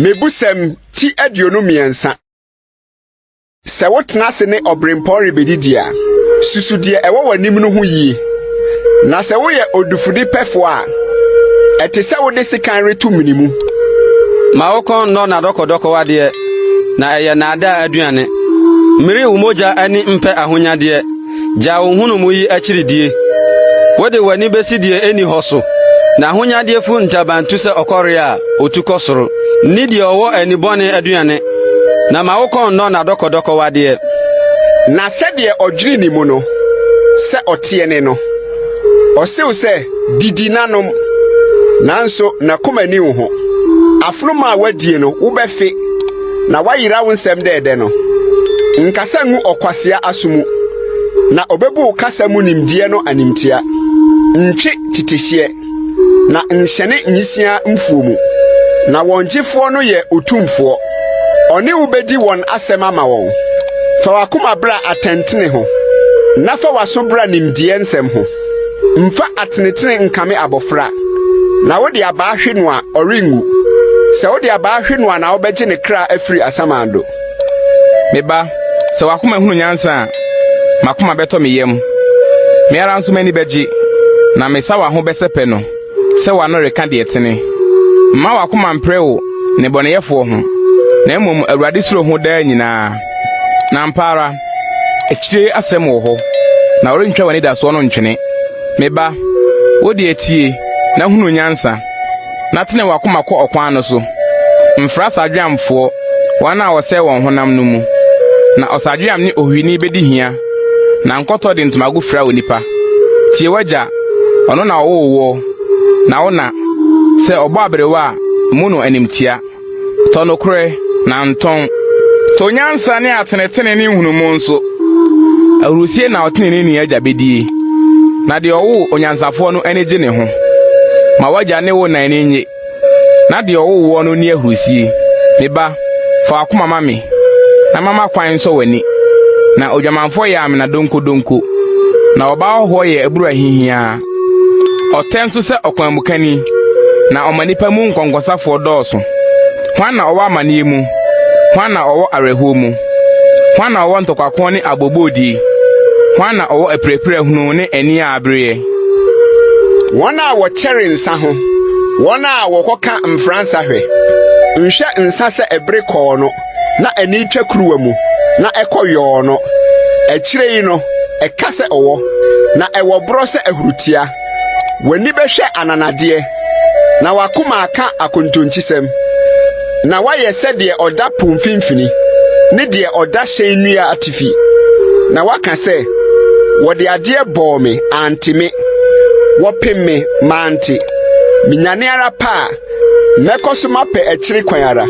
Mebusem ti aduonu miensa. Se wotena se ne obrempo rebedidia. Susudie ewo wanim no ho yie. Na se wo ye odufudi pefo a ete se wo de sekan retu minimu. Ma wokon no na dokodoko wade na eye na ada aduane. Mmiri umoja ani mpe ahonyade. Ja wo hunu mu yi achiridie. Wode wani besidie eni hoso. Na ahonyade fu ntabantu se okore a otukosoro. Nidi owo eni bone aduane. Na ma wokon no na dokodoko wade. Na sedie odwiri ni mu no. Se otiene no. Osew se didi nanom. Nanso na komani wo ho. Afroma wadie no wo befe. Na wayira wo nsem dede no. Nkasa ngu okwasia asumu. Na obebu kasa mu nimdie no animtia. Ntwe titihye. Na nhyene nyisia mfuomu. Na wonjefo no ye otumfo. Oni ubedi won asem ama won. Fa wakoma bra atentene ho. Na fa waso bra nimdie nsem ho. Mfa atenetene nkame abofra. Na wodi aba ahwe no a oringu. Se wodi aba ahwe no a na obegye ne kra afiri asamando. Meba, se wakoma hunu nyansa makoma beto meyem. Me ara nso mani beji na me sa wa ho besepe no. Se wa no reka de etene. Ma wakoma mpreo ne boneyefo ho. Na emom awurade suro ho da nyina. Na mpara echire asem wo ho. Na orentwa wani da so no ntwene. Meba, wodi etie na hunu nyansa. Na tene wakoma kɔ okwan no so. Mfra sadwamfo wana wose won honam no mu. Na osadwam ni ohwini bedi hia. Na nkoto de ntomagu fra onipa. Tie waja ono na owo na wona se obo abrewa mu no animtia. Tonokre na nton. To nyansa ne atenetene ne hunu mu nso. Awurusie na otene ni agya bedie. Na de owo onyansafo no eneje ne ho. Ma waja ne wo na enye. Na de owo wo no ni ahurusie. Meba fa akoma mame. Na mama kwan so wani. Na odwamanfo ya amena donko. Na oba ho ye eburu ahihia. Otenso se okwamukani. Na omanipa mu nkonkosafo dooso. Hwan na owa amanie mu. Hwan na owo areho mu. Hwan na owo ntokwakon ne abobodi. Hwan na owo eprepre hunu ne ani abreye. Wona wo chere nsa ho. Wona wokoka mfransa hwe. Nhwe nsa se ebre kɔ no. Na ani twa kuruwa mu. Na ekoyo no. Echire yi no. Ekase owo. Na ewo bro se ahurutia. Wani behwe ananade. Na wakoma aka akontonchisem. Na waye se de oda pomfimfini. Ne de oda hyenua atifi. Na waka se wode ade bɔ me antime. Wopemme manti. Minyane ara pa. Mekoso mape echire kwan ara.